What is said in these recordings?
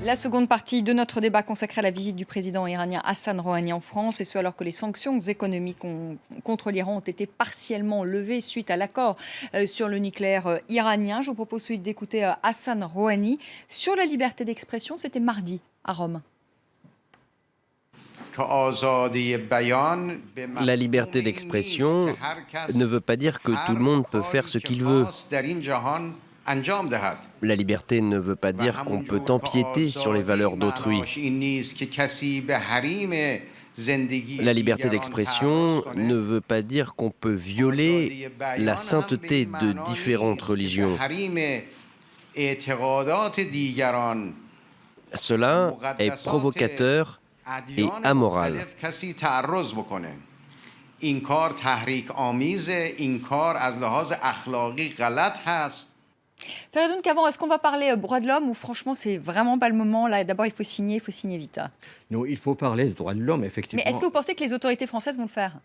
La seconde partie de notre débat consacrée à la visite du président iranien Hassan Rouhani en France, et ce alors que les sanctions économiques contre l'Iran ont été partiellement levées suite à l'accord sur le nucléaire iranien. Je vous propose ensuite d'écouter Hassan Rouhani sur la liberté d'expression. C'était mardi à Rome. La liberté d'expression ne veut pas dire que tout le monde peut faire ce qu'il veut. La liberté ne veut pas dire qu'on peut empiéter sur les valeurs d'autrui. La liberté d'expression ne veut pas dire qu'on peut violer la sainteté de différentes religions. Cela est provocateur et amoral. Ferdoun Kavan, est-ce qu'on va parler droits de l'homme ou franchement c'est vraiment pas le moment là? D'abord il faut signer vite. Non, il faut parler des droits de l'homme, effectivement. Mais est-ce que vous pensez que les autorités françaises vont le faire?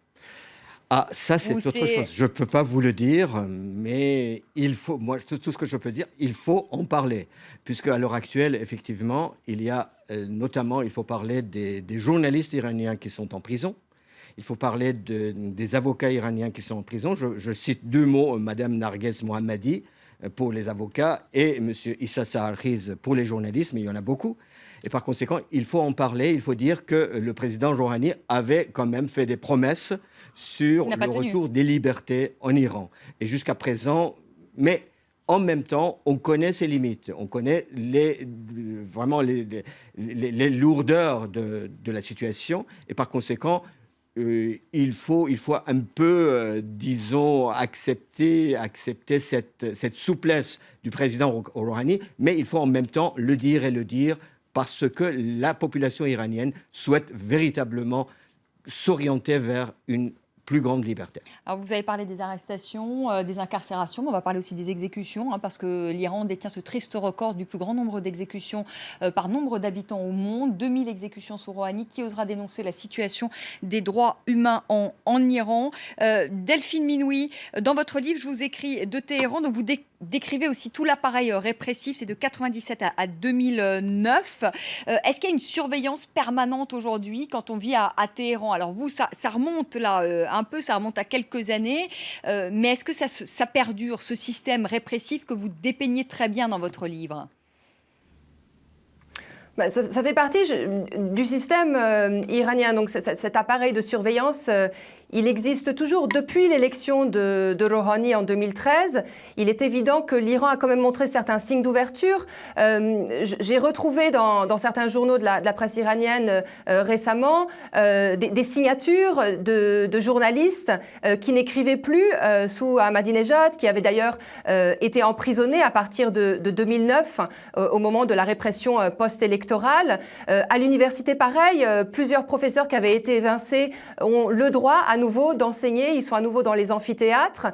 Ah, ça c'est autre chose. Je ne peux pas vous le dire, mais il faut, moi tout ce que je peux dire, il faut en parler. Puisque à l'heure actuelle, effectivement, il y a notamment, il faut parler des journalistes iraniens qui sont en prison. Il faut parler des avocats iraniens qui sont en prison. Je cite deux mots, Madame Narges Mohammadi pour les avocats et M. Issa Saharkhiz pour les journalistes, mais il y en a beaucoup. Et par conséquent, il faut en parler. Il faut dire que le président Rouhani avait quand même fait des promesses sur le retour des libertés en Iran. Et jusqu'à présent, mais en même temps, on connaît ses limites. On connaît vraiment les lourdeurs de la situation. Et par conséquent, il faut un peu, disons, accepter cette souplesse du président Rouhani, mais il faut en même temps le dire parce que la population iranienne souhaite véritablement s'orienter vers une plus grande liberté. Alors vous avez parlé des arrestations, des incarcérations, mais on va parler aussi des exécutions, parce que l'Iran détient ce triste record du plus grand nombre d'exécutions par nombre d'habitants au monde. 2000 exécutions sous Rouhani. Qui osera dénoncer la situation des droits humains en Iran? Delphine Minoui, dans votre livre, je vous écris de Téhéran, donc vous décrivez aussi tout l'appareil répressif, c'est de 97 à 2009. Est-ce qu'il y a une surveillance permanente aujourd'hui quand on vit à Téhéran? Alors vous, ça remonte là un peu, ça remonte à quelques années, mais est-ce que ça perdure, ce système répressif que vous dépeignez très bien dans votre livre? Ça fait partie du système iranien, donc cet appareil de surveillance. Il existe toujours depuis l'élection de Rouhani en 2013. Il est évident que l'Iran a quand même montré certains signes d'ouverture. J'ai retrouvé dans certains journaux de la presse iranienne récemment des signatures de journalistes qui n'écrivaient plus sous Ahmadinejad, qui avait d'ailleurs été emprisonné à partir de 2009 au moment de la répression post-électorale. À l'université, pareil, plusieurs professeurs qui avaient été évincés ont le droit à nouveau d'enseigner, ils sont à nouveau dans les amphithéâtres,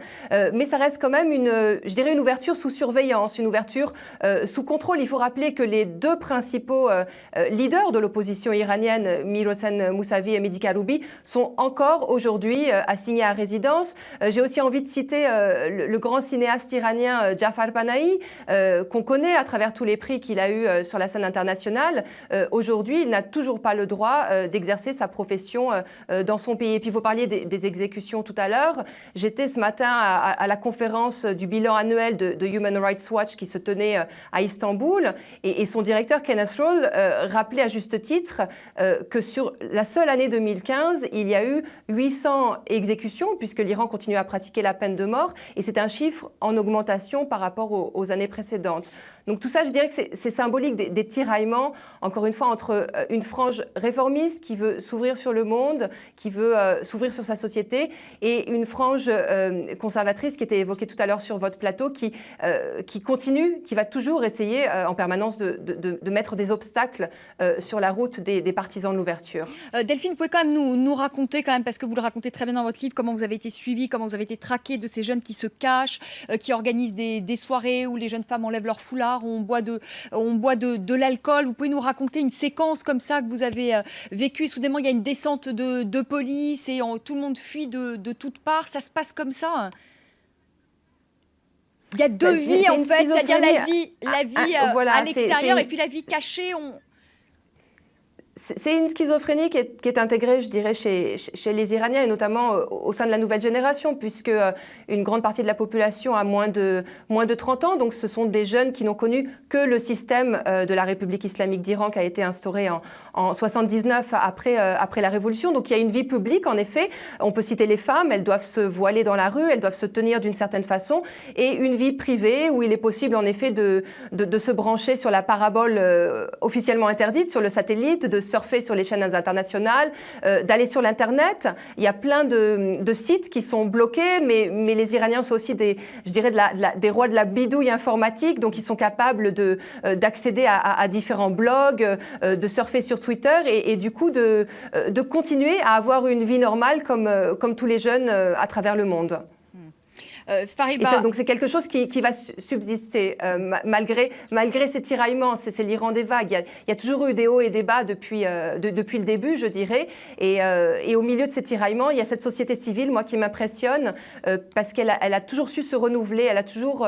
mais ça reste quand même je dirais une ouverture sous surveillance, une ouverture sous contrôle. Il faut rappeler que les deux principaux leaders de l'opposition iranienne, Mir-Hossein Mousavi et Mehdi Karoubi, sont encore aujourd'hui assignés à résidence. J'ai aussi envie de citer le grand cinéaste iranien Jafar Panahi, qu'on connaît à travers tous les prix qu'il a eus sur la scène internationale. Aujourd'hui, il n'a toujours pas le droit d'exercer sa profession dans son pays. Et puis vous parliez des exécutions tout à l'heure. J'étais ce matin à la conférence du bilan annuel de Human Rights Watch qui se tenait à Istanbul et son directeur Ken Nasrallah rappelait à juste titre que sur la seule année 2015, il y a eu 800 exécutions puisque l'Iran continue à pratiquer la peine de mort et c'est un chiffre en augmentation par rapport aux années précédentes. Donc tout ça, je dirais que c'est symbolique des tiraillements, encore une fois, entre une frange réformiste qui veut s'ouvrir sur le monde, qui veut s'ouvrir sur sa société, et une frange conservatrice qui était évoquée tout à l'heure sur votre plateau, qui continue, qui va toujours essayer en permanence de mettre des obstacles sur la route des partisans de l'ouverture. Delphine, vous pouvez quand même nous raconter, quand même, parce que vous le racontez très bien dans votre livre, comment vous avez été suivi, comment vous avez été traqué de ces jeunes qui se cachent, qui organisent des soirées où les jeunes femmes enlèvent leur foulard, on boit de l'alcool. Vous pouvez nous raconter une séquence comme ça que vous avez vécue. Soudainement, il y a une descente de police et tout le monde fuit de toutes parts. Ça se passe comme ça? Il y a deux vies, en fait, c'est-à-dire la vie voilà, à l'extérieur et puis la vie cachée. C'est une schizophrénie qui est intégrée, je dirais, chez les Iraniens et notamment au sein de la nouvelle génération, puisque une grande partie de la population a moins de 30 ans. Donc ce sont des jeunes qui n'ont connu que le système de la République islamique d'Iran qui a été instauré en 79 après la Révolution. Donc il y a une vie publique, en effet. On peut citer les femmes, elles doivent se voiler dans la rue, elles doivent se tenir d'une certaine façon. Et une vie privée où il est possible, en effet, de se brancher sur la parabole officiellement interdite, sur le satellite, de surfer sur les chaînes internationales, d'aller sur l'Internet. Il y a plein de sites qui sont bloqués, mais les Iraniens sont aussi des rois de la bidouille informatique, donc ils sont capables d'accéder à différents blogs, de surfer sur Twitter et du coup de continuer à avoir une vie normale comme tous les jeunes à travers le monde. Fariba. Donc c'est quelque chose qui va subsister malgré ces tiraillements. C'est l'Iran des vagues. Il y a toujours eu des hauts et des bas depuis le début, je dirais. Et au milieu de ces tiraillements, il y a cette société civile, moi, qui m'impressionne parce qu'elle a toujours su se renouveler, elle a toujours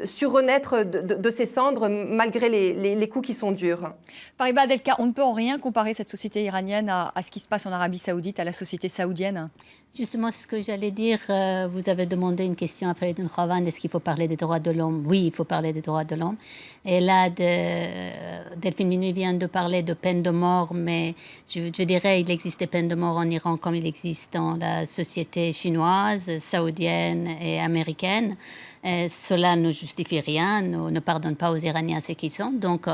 su renaître de ses cendres malgré les coups qui sont durs. Fariba Adelkhah, on ne peut en rien comparer cette société iranienne à ce qui se passe en Arabie Saoudite, à la société saoudienne. Justement, ce que j'allais dire, vous avez demandé une question à Faridun Khawan, est-ce qu'il faut parler des droits de l'homme? Oui, il faut parler des droits de l'homme. Et là, Delphine Minuit vient de parler de peine de mort, mais je dirais il existe des peines de mort en Iran comme il existe dans la société chinoise, saoudienne et américaine. Cela ne justifie rien, ne pardonne pas aux Iraniens ce qu'ils sont. Donc,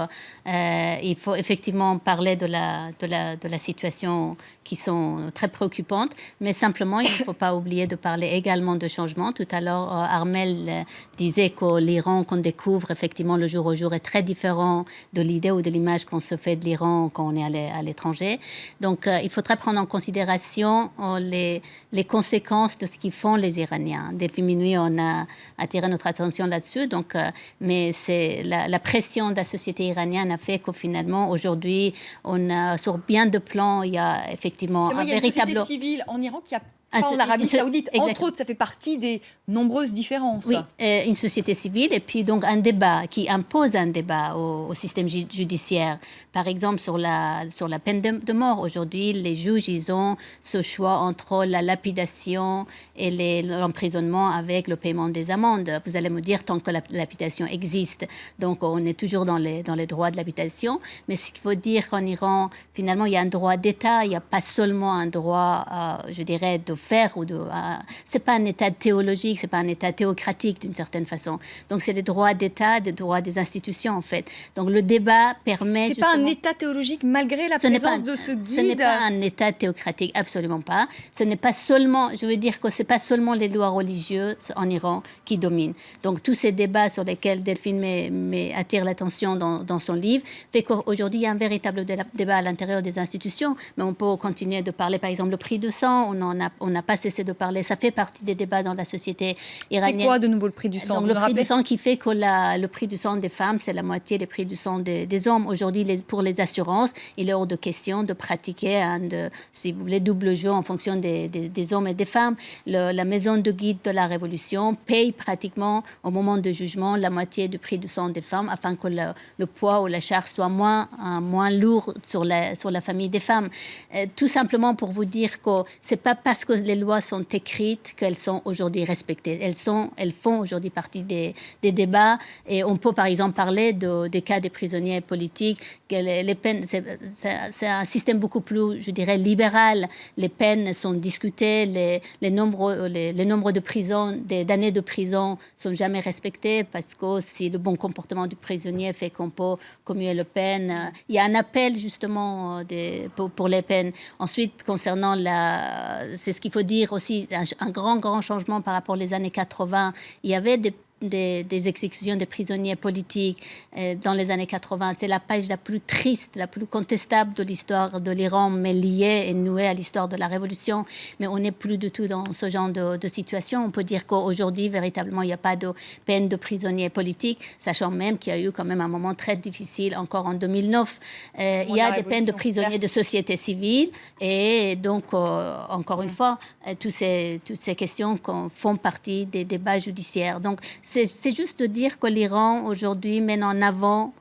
il faut effectivement parler de la situation qui sont très préoccupantes, mais simplement, il ne faut pas oublier de parler également de changement. Tout à l'heure, Armel disait que l'Iran qu'on découvre effectivement le jour au jour est très différent de l'idée ou de l'image qu'on se fait de l'Iran quand on est à l'étranger. Donc, il faudrait prendre en considération les conséquences de ce qu'ils font les Iraniens. Depuis minuit, on a attiré notre attention là-dessus. Donc, mais c'est la pression de la société iranienne a fait qu'au finalement, aujourd'hui, on a sur bien de plans, il y a effectivement un véritable... Il y a une société civile en Iran qui a l'Arabie Saoudite, entre autres, ça fait partie des nombreuses différences. Oui, une société civile et puis donc un débat qui impose un débat au système judiciaire. Par exemple, sur la peine de mort, aujourd'hui, les juges, ils ont ce choix entre la lapidation et l'emprisonnement avec le paiement des amendes. Vous allez me dire, tant que la lapidation existe, donc on est toujours dans les droits de l'habitation. Mais ce qu'il faut dire qu'en Iran, finalement, il y a un droit d'État, il n'y a pas seulement un droit, je dirais, de faire c'est pas un État théologique, c'est pas un État théocratique d'une certaine façon. Donc c'est les droits d'État, des droits des institutions en fait. Donc le débat permet. C'est pas un État théologique malgré la présence de ce guide. Ce n'est pas un État théocratique, absolument pas. Ce n'est pas seulement, je veux dire que c'est pas seulement les lois religieuses en Iran qui dominent. Donc tous ces débats sur lesquels Delphine attire l'attention dans son livre fait qu'aujourd'hui il y a un véritable débat à l'intérieur des institutions. Mais on peut continuer de parler par exemple le prix du sang. On n'a pas cessé de parler. Ça fait partie des débats dans la société iranienne. C'est quoi de nouveau le prix du sang? Donc, le prix du sang qui fait que le prix du sang des femmes, c'est la moitié du prix du sang des hommes. Aujourd'hui, pour les assurances, il est hors de question de pratiquer si vous voulez, double jeu en fonction des hommes et des femmes. La maison de guide de la Révolution paye pratiquement au moment de jugement la moitié du prix du sang des femmes afin que le poids ou la charge soit moins lourd sur la famille des femmes. Tout simplement pour vous dire que c'est pas parce que les lois sont écrites qu'elles sont aujourd'hui respectées. Elles font aujourd'hui partie des débats et on peut par exemple parler des cas des prisonniers politiques. Les peines, c'est un système beaucoup plus, je dirais, libéral. Les peines sont discutées, les nombres de prisons, d'années de prison sont jamais respectés parce que si le bon comportement du prisonnier fait qu'on peut commuer la peine, il y a un appel justement pour les peines. Ensuite, concernant c'est ce qu'il faut dire aussi, un grand changement par rapport aux années 80. Il y avait des exécutions de prisonniers politiques dans les années 80. C'est la page la plus triste, la plus contestable de l'histoire de l'Iran, mais liée et nouée à l'histoire de la Révolution. Mais on n'est plus du tout dans ce genre de situation. On peut dire qu'aujourd'hui, véritablement, il n'y a pas de peine de prisonniers politiques, sachant même qu'il y a eu quand même un moment très difficile, encore en 2009. Il y a des peines de prisonniers de société civile. Et donc, encore une fois, toutes ces questions font partie des débats judiciaires. Donc, C'est juste de dire que l'Iran aujourd'hui mène en avant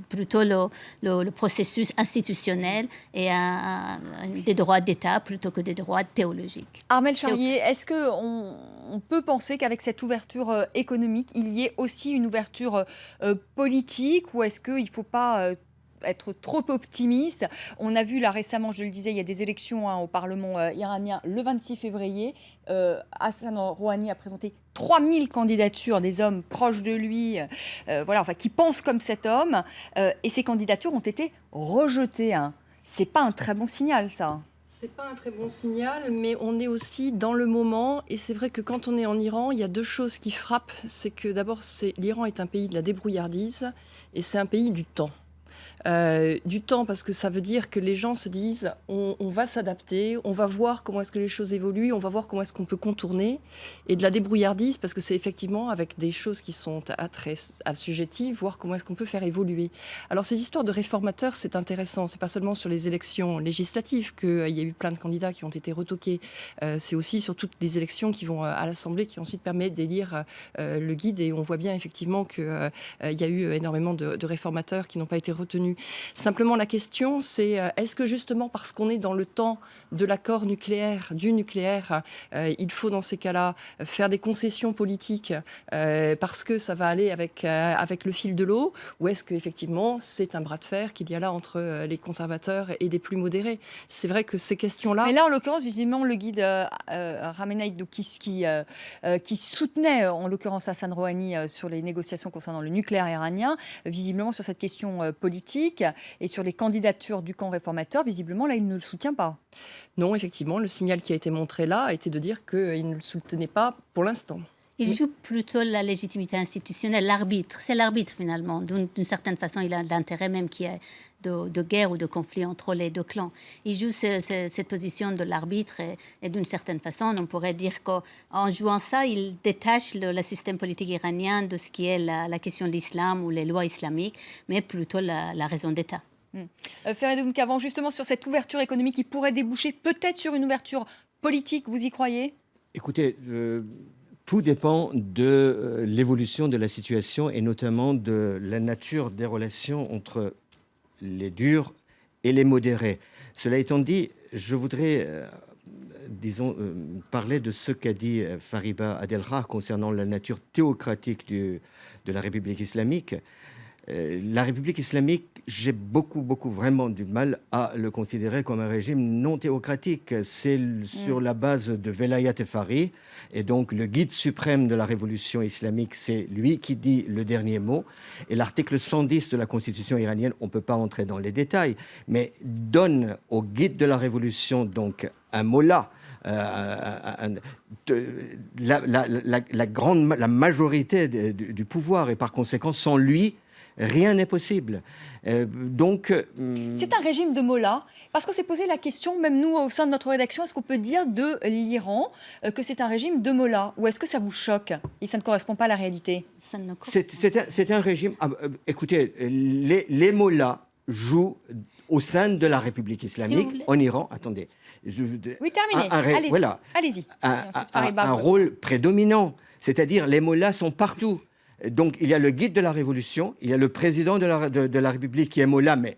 plutôt le processus institutionnel et des droits d'État plutôt que des droits théologiques. Armelle Charrier, est-ce qu'on peut penser qu'avec cette ouverture économique, il y ait aussi une ouverture politique, ou est-ce qu'il ne faut pas être trop optimiste? On a vu là récemment, je le disais, il y a des élections au Parlement iranien le 26 février. Hassan Rouhani a présenté 3000 candidatures des hommes proches de lui, qui pensent comme cet homme, et ces candidatures ont été rejetées. C'est pas un très bon signal, ça. C'est pas un très bon signal, mais on est aussi dans le moment. Et c'est vrai que quand on est en Iran, il y a deux choses qui frappent. C'est que d'abord, l'Iran est un pays de la débrouillardise et c'est un pays du temps. Du temps, parce que ça veut dire que les gens se disent on va s'adapter, on va voir comment est-ce que les choses évoluent, on va voir comment est-ce qu'on peut contourner, et de la débrouillardise parce que c'est effectivement avec des choses qui sont très assujetties, voir comment est-ce qu'on peut faire évoluer. Alors ces histoires de réformateurs, c'est intéressant, c'est pas seulement sur les élections législatives qu'il y a eu plein de candidats qui ont été retoqués, c'est aussi sur toutes les élections qui vont à l'Assemblée qui ensuite permettent d'élire le guide, et on voit bien effectivement qu'il y a eu énormément de réformateurs qui n'ont pas été retenus. Simplement, la question, c'est est-ce que justement parce qu'on est dans le temps de l'accord nucléaire, du nucléaire, il faut dans ces cas-là faire des concessions politiques parce que ça va aller avec le fil de l'eau, ou est-ce qu'effectivement c'est un bras de fer qu'il y a là entre les conservateurs et des plus modérés? C'est vrai que ces questions-là... Mais là, en l'occurrence, visiblement, le guide Khamenei, qui soutenait en l'occurrence Hassan Rouhani sur les négociations concernant le nucléaire iranien, visiblement sur cette question politique et sur les candidatures du camp réformateur, visiblement, là, il ne le soutient pas. Non, effectivement, le signal qui a été montré là a été de dire qu'il ne le soutenait pas pour l'instant. Il joue plutôt la légitimité institutionnelle, l'arbitre. C'est l'arbitre, finalement. D'une certaine façon, il a l'intérêt même qu'il y ait de guerre ou de conflit entre les deux clans. Il joue cette position de l'arbitre et d'une certaine façon, on pourrait dire qu'en jouant ça, il détache le système politique iranien de ce qui est la question de l'islam ou les lois islamiques, mais plutôt la raison d'État. Fereydoun Kavan, justement sur cette ouverture économique qui pourrait déboucher peut-être sur une ouverture politique, vous y croyez? Écoutez, tout dépend de l'évolution de la situation et notamment de la nature des relations entre les durs et les modérés. Cela étant dit, je voudrais, parler de ce qu'a dit Fariba Adelkhah concernant la nature théocratique de la République islamique. La République islamique, j'ai beaucoup vraiment du mal à le considérer comme un régime non théocratique. C'est sur la base de Velayat Fari, et donc le guide suprême de la révolution islamique, c'est lui qui dit le dernier mot. Et l'article 110 de la constitution iranienne, on ne peut pas entrer dans les détails, mais donne au guide de la révolution donc un mollah, la majorité du pouvoir, et par conséquent, sans lui, rien n'est possible. C'est un régime de mollahs, parce qu'on s'est posé la question, même nous au sein de notre rédaction, est-ce qu'on peut dire de l'Iran que c'est un régime de mollahs, ou est-ce que ça vous choque et ça ne correspond pas à la réalité? C'est un régime... écoutez, les mollahs jouent au sein de la République islamique en Iran. Attendez. Oui, terminez. Allez-y. Un rôle prédominant. C'est-à-dire, les mollahs sont partout. Donc, il y a le guide de la révolution, il y a le président de la République qui est mollah, mais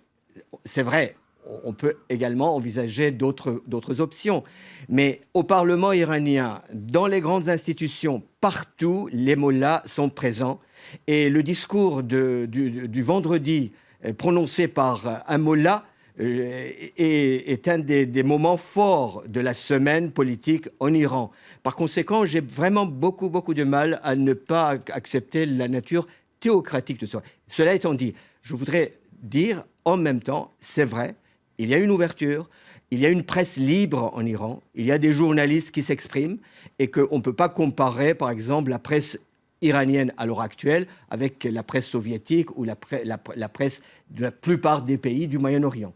c'est vrai, on peut également envisager d'autres options. Mais au Parlement iranien, dans les grandes institutions, partout, les mollahs sont présents. Et le discours du vendredi prononcé par un mollah est un des moments forts de la semaine politique en Iran. Par conséquent, j'ai vraiment beaucoup de mal à ne pas accepter la nature théocratique de ça. Cela étant dit, je voudrais dire en même temps, c'est vrai, il y a une ouverture, il y a une presse libre en Iran, il y a des journalistes qui s'expriment, et qu'on ne peut pas comparer, par exemple, la presse iranienne à l'heure actuelle avec la presse soviétique ou la presse de la plupart des pays du Moyen-Orient.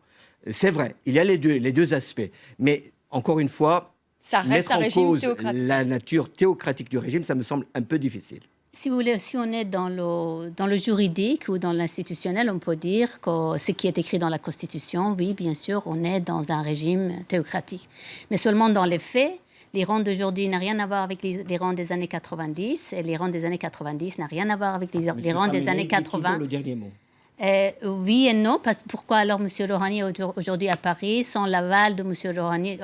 C'est vrai, il y a les deux aspects. Mais encore une fois, ça reste mettre un en régime cause théocratique. la nature théocratique du régime, ça me semble un peu difficile. Si vous voulez, si on est dans le juridique ou dans l'institutionnel, on peut dire que ce qui est écrit dans la Constitution, oui, bien sûr, on est dans un régime théocratique. Mais seulement dans les faits, L'Iran d'aujourd'hui n'a rien à voir avec l'Iran des années 90, et l'Iran des années 90 n'a rien à voir avec l'Iran des années 80. Le dernier mot. Oui et non, pourquoi alors M. Rouhani est aujourd'hui à Paris sans l'aval de M. Rouhani,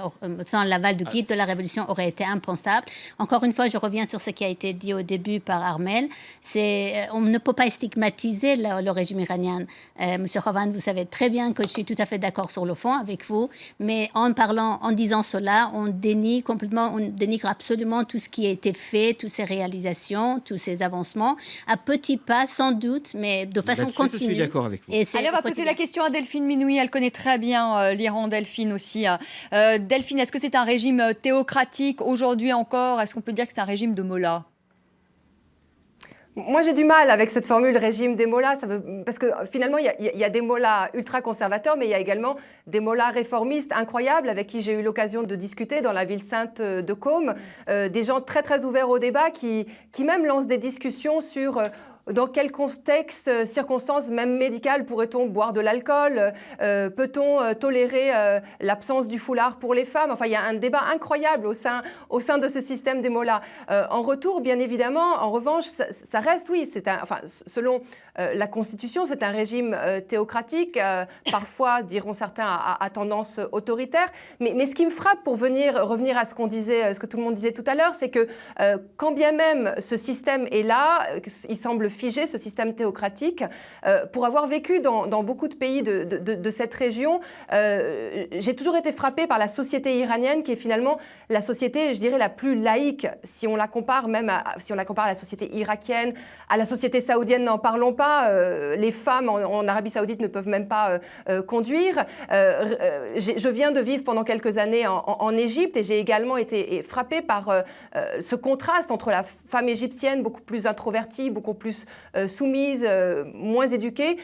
sans l'aval du guide de la révolution aurait été impensable. Encore une fois, je reviens sur ce qui a été dit au début par Armel. On ne peut pas stigmatiser le régime iranien. M. Rouhani, vous savez très bien que je suis tout à fait d'accord sur le fond avec vous, mais en disant cela, on dénigre absolument tout ce qui a été fait, toutes ces réalisations, tous ces avancements, à petits pas sans doute, mais de façon continue. Avec vous. Allez, on va poser la question à Delphine Minoui. Elle connaît très bien l'Iran, Delphine aussi. Delphine, est-ce que c'est un régime théocratique aujourd'hui encore? Est-ce qu'on peut dire que c'est un régime de mollahs? Moi, j'ai du mal avec cette formule régime des mollahs, parce que finalement, il y a des mollahs ultra-conservateurs, mais il y a également des mollahs réformistes incroyables avec qui j'ai eu l'occasion de discuter dans la ville sainte de Qom. Des gens très, très ouverts au débat qui même lancent des discussions sur... Dans quel contexte, circonstances, même médicales, pourrait-on boire de l'alcool? Peut-on tolérer l'absence du foulard pour les femmes? Enfin, il y a un débat incroyable au sein de ce système des mollahs. En retour, bien évidemment, en revanche, ça reste, oui, selon la Constitution, c'est un régime théocratique, parfois, diront certains, à tendance autoritaire. Mais ce qui me frappe, pour revenir à ce que tout le monde disait tout à l'heure, c'est que quand bien même ce système est là, il semble figé, ce système théocratique. Pour avoir vécu dans beaucoup de pays de cette région, j'ai toujours été frappée par la société iranienne, qui est finalement la société, je dirais, la plus laïque, si on la compare à la société irakienne, à la société saoudienne, n'en parlons pas. Les femmes en Arabie Saoudite ne peuvent même pas conduire. Je viens de vivre pendant quelques années en Égypte, et j'ai également été frappée par ce contraste entre la femme égyptienne, beaucoup plus introvertie, beaucoup plus soumise, moins éduquée,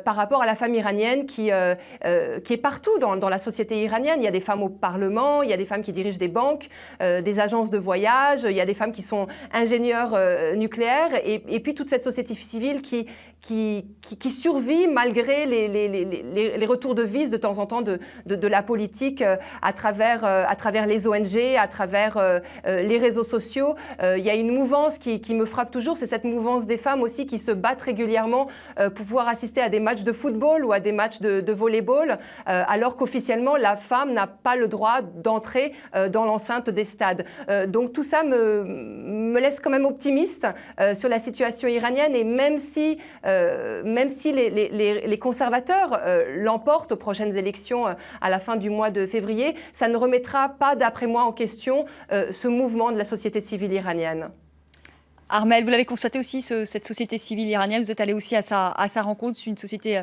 par rapport à la femme iranienne qui est partout dans la société iranienne. Il y a des femmes au Parlement, il y a des femmes qui dirigent des banques, des agences de voyage, il y a des femmes qui sont ingénieurs nucléaires, et puis toute cette société civile qui survit malgré les retours de vis de temps en temps de la politique à travers les ONG, à travers les réseaux sociaux. Il y a une mouvance qui me frappe toujours, c'est cette mouvance des femmes aussi qui se battent régulièrement pour pouvoir assister à des matchs de football ou à des matchs de volleyball, alors qu'officiellement la femme n'a pas le droit d'entrer dans l'enceinte des stades. Donc tout ça me laisse quand même optimiste sur la situation iranienne, et même si les conservateurs l'emportent aux prochaines élections à la fin du mois de février, ça ne remettra pas, d'après moi, en question ce mouvement de la société civile iranienne. Armel, vous l'avez constaté aussi, cette société civile iranienne, vous êtes allé aussi à sa rencontre. C'est une société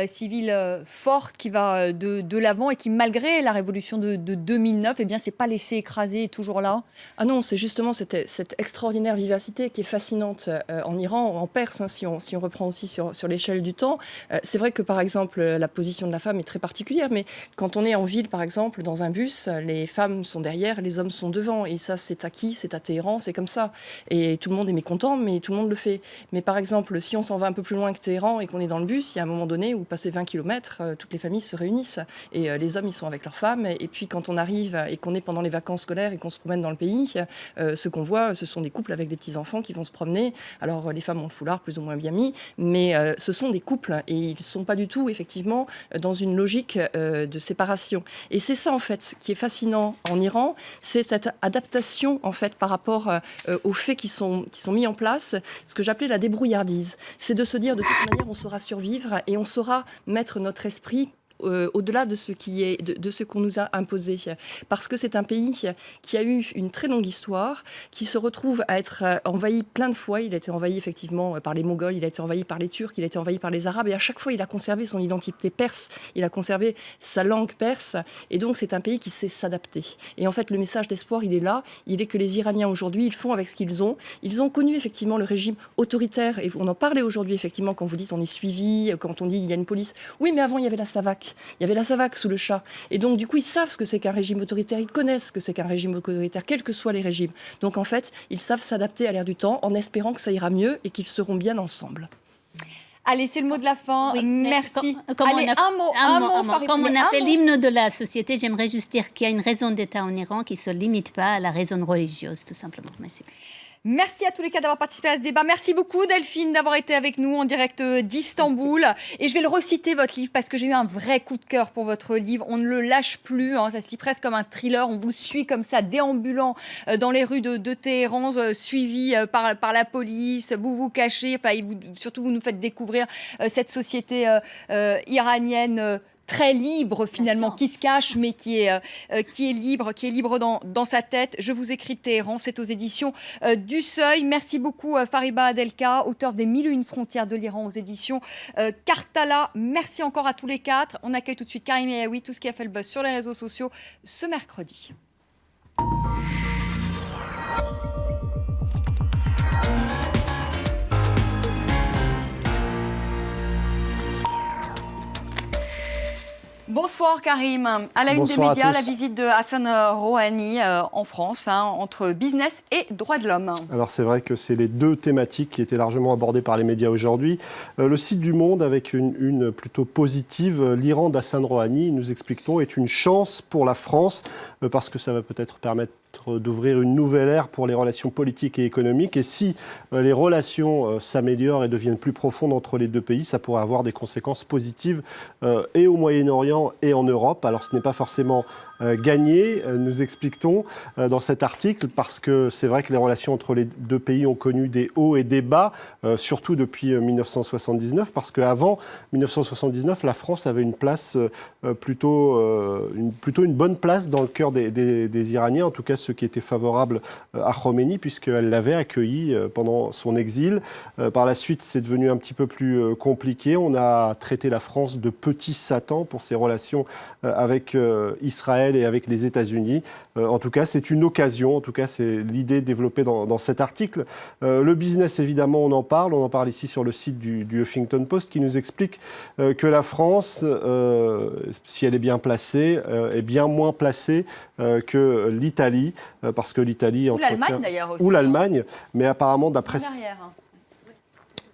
civile forte qui va de l'avant et qui, malgré la révolution de 2009, eh bien, s'est pas laissée écraser, est toujours là. Ah non, c'est justement cette extraordinaire vivacité qui est fascinante en Iran, en Perse, hein, si on reprend aussi sur l'échelle du temps. C'est vrai que, par exemple, la position de la femme est très particulière, mais quand on est en ville, par exemple, dans un bus, les femmes sont derrière, les hommes sont devant, et ça, c'est acquis, c'est à Téhéran, c'est comme ça. Et tout le monde est mécontent, mais tout le monde le fait. Mais par exemple, si on s'en va un peu plus loin que Téhéran et qu'on est dans le bus, il y a un moment donné où, passé 20 km, toutes les familles se réunissent. Et les hommes, ils sont avec leurs femmes. Et puis, quand on arrive et qu'on est pendant les vacances scolaires et qu'on se promène dans le pays, ce qu'on voit, ce sont des couples avec des petits-enfants qui vont se promener. Alors, les femmes ont le foulard plus ou moins bien mis, mais ce sont des couples et ils ne sont pas du tout, effectivement, dans une logique de séparation. Et c'est ça, en fait, qui est fascinant en Iran, c'est cette adaptation, en fait, par rapport aux faits qui sont mis en place, ce que j'appelais la débrouillardise. C'est de se dire, de toute manière, on saura survivre et on saura mettre notre esprit au-delà de ce qu'on nous a imposé. Parce que c'est un pays qui a eu une très longue histoire, qui se retrouve à être envahi plein de fois. Il a été envahi effectivement par les Mongols, il a été envahi par les Turcs, il a été envahi par les Arabes, et à chaque fois il a conservé son identité perse, il a conservé sa langue perse, et donc c'est un pays qui sait s'adapter. Et en fait le message d'espoir, il est là, il est que les Iraniens aujourd'hui, ils font avec ce qu'ils ont. Ils ont connu effectivement le régime autoritaire, et on en parlait aujourd'hui effectivement quand vous dites on est suivi, quand on dit il y a une police. Oui, mais avant il y avait la SAVAK. Il y avait la SAVAK sous le Shah. Et donc, du coup, ils savent ce que c'est qu'un régime autoritaire. Ils connaissent ce que c'est qu'un régime autoritaire, quels que soient les régimes. Donc, en fait, ils savent s'adapter à l'ère du temps en espérant que ça ira mieux et qu'ils seront bien ensemble. Allez, c'est le mot de la fin. Oui, merci. Comme Allez, un mot, Farid. Comme on a fait Un mot. l'hymne de la société, j'aimerais juste dire qu'il y a une raison d'État en Iran qui ne se limite pas à la raison religieuse, tout simplement. Merci. Merci à tous les cas d'avoir participé à ce débat. Merci beaucoup Delphine d'avoir été avec nous en direct d'Istanbul. Et je vais le reciter votre livre parce que j'ai eu un vrai coup de cœur pour votre livre. On ne le lâche plus, hein. Ça se lit presque comme un thriller. On vous suit comme ça, déambulant dans les rues de Téhéran, suivi par la police. Vous vous cachez, surtout vous nous faites découvrir cette société iranienne très libre finalement, qui se cache mais qui est libre dans sa tête. Je vous écris Téhéran, c'est aux éditions du Seuil. Merci beaucoup Fariba Adelka, auteur des 1001 frontières de l'Iran aux éditions Karthala. Merci encore à tous les quatre. On accueille tout de suite Karim Yaoui, tout ce qui a fait le buzz sur les réseaux sociaux ce mercredi. Bonsoir Karim. À la une des médias, la visite de Hassan Rouhani en France, entre business et droits de l'homme. Alors c'est vrai que c'est les deux thématiques qui étaient largement abordées par les médias aujourd'hui. Le site du Monde avec une plutôt positive, l'Iran d'Hassan Rouhani, nous expliquons, est une chance pour la France parce que ça va peut-être permettre d'ouvrir une nouvelle ère pour les relations politiques et économiques. Et si les relations s'améliorent et deviennent plus profondes entre les deux pays, ça pourrait avoir des conséquences positives et au Moyen-Orient et en Europe. Alors ce n'est pas forcément gagné, nous expliquons dans cet article, parce que c'est vrai que les relations entre les deux pays ont connu des hauts et des bas, surtout depuis 1979, parce qu'avant 1979, la France avait une place plutôt une bonne place dans le cœur des Iraniens, en tout cas ceux qui étaient favorables à Khomeini, puisqu'elle l'avait accueilli pendant son exil. Par la suite, c'est devenu un petit peu plus compliqué. On a traité la France de petit Satan pour ses relations avec Israël et avec les États-Unis. En tout cas, c'est une occasion. En tout cas, c'est l'idée développée dans cet article. Le business, évidemment, on en parle ici sur le site du Huffington Post, qui nous explique que la France, si elle est bien placée, est bien moins placée que l'Italie, parce que l'Italie... Ou l'Allemagne, d'ailleurs, aussi. Ou l'Allemagne, mais apparemment, d'après...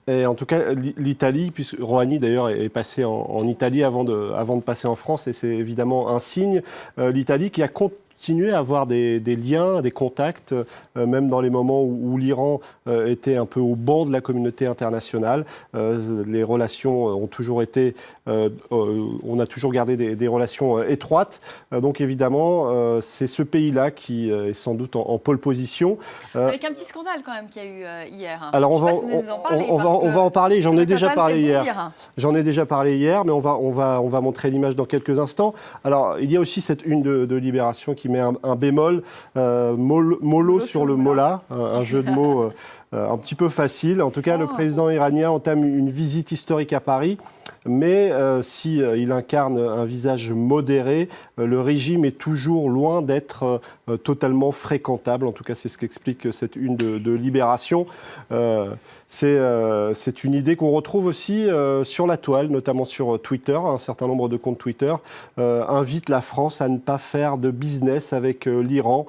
Et en tout cas, l'Italie, puisque Rouhani d'ailleurs est passé en Italie avant de passer en France, et c'est évidemment un signe, l'Italie qui a continué à avoir des liens, des contacts, même dans les moments où l'Iran était un peu au banc de la communauté internationale. Les relations ont toujours été... on a toujours gardé des relations étroites. Donc évidemment, c'est ce pays-là qui est sans doute en pole position. Avec un petit scandale quand même qu'il y a eu hier. Alors on va en parler, j'en ai déjà parlé hier. J'en ai déjà parlé hier, mais on va montrer l'image dans quelques instants. Alors il y a aussi cette une de Libération qui met un bémol, mollo sur le mola, un jeu de mots un petit peu facile. En tout cas, le président iranien entame une visite historique à Paris. Mais s'il incarne un visage modéré, le régime est toujours loin d'être totalement fréquentable. En tout cas, c'est ce qu'explique cette une de Libération. C'est une idée qu'on retrouve aussi sur la toile, notamment sur Twitter. Un certain nombre de comptes Twitter invitent la France à ne pas faire de business avec l'Iran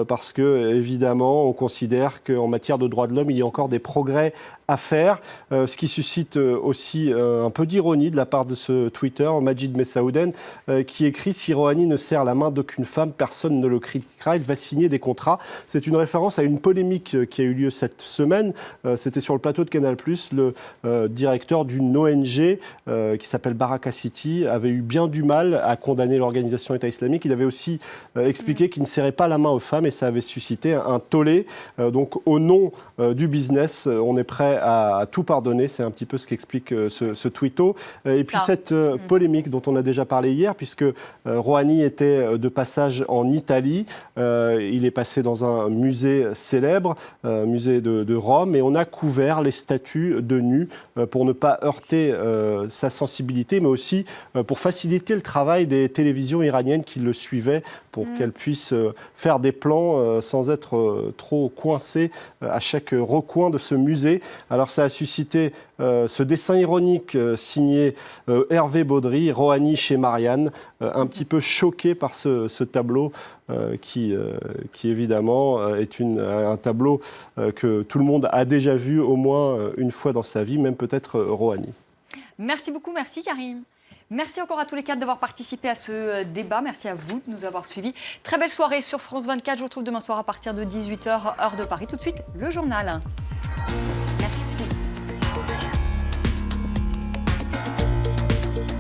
parce que, évidemment, on considère qu'en matière de droits de l'homme, il y a encore des progrès à faire, ce qui suscite aussi un peu d'ironie de la part de ce Twitter, Majid Messaouden, qui écrit « Si Rouhani ne serre la main d'aucune femme, personne ne le critiquera, il va signer des contrats ». C'est une référence à une polémique qui a eu lieu cette semaine. C'était sur le plateau de Canal+, le directeur d'une ONG qui s'appelle Baraka City avait eu bien du mal à condamner l'organisation État islamique. Il avait aussi expliqué qu'il ne serrait pas la main aux femmes et ça avait suscité un tollé. Donc au nom du business, on est prêt à tout pardonner. C'est un petit peu ce qu'explique ce tweeto. Et puis cette polémique dont on a déjà parlé hier, puisque Rouhani était de passage en Italie. Il est passé dans un musée célèbre, musée de Rome, et on a couvert les statues de nus pour ne pas heurter sa sensibilité, mais aussi pour faciliter le travail des télévisions iraniennes qui le suivaient, pour qu'elles puissent faire des plans sans être trop coincées à chaque recoin de ce musée. Alors ça a suscité ce dessin ironique signé Hervé Baudry, Rouhani chez Marianne, un petit peu choqué par ce tableau qui évidemment est un tableau que tout le monde a déjà vu au moins une fois dans sa vie, même peut-être Rouhani. Merci beaucoup, merci Karim. Merci encore à tous les quatre d'avoir participé à ce débat. Merci à vous de nous avoir suivis. Très belle soirée sur France 24. Je vous retrouve demain soir à partir de 18h, heure de Paris. Tout de suite, le journal.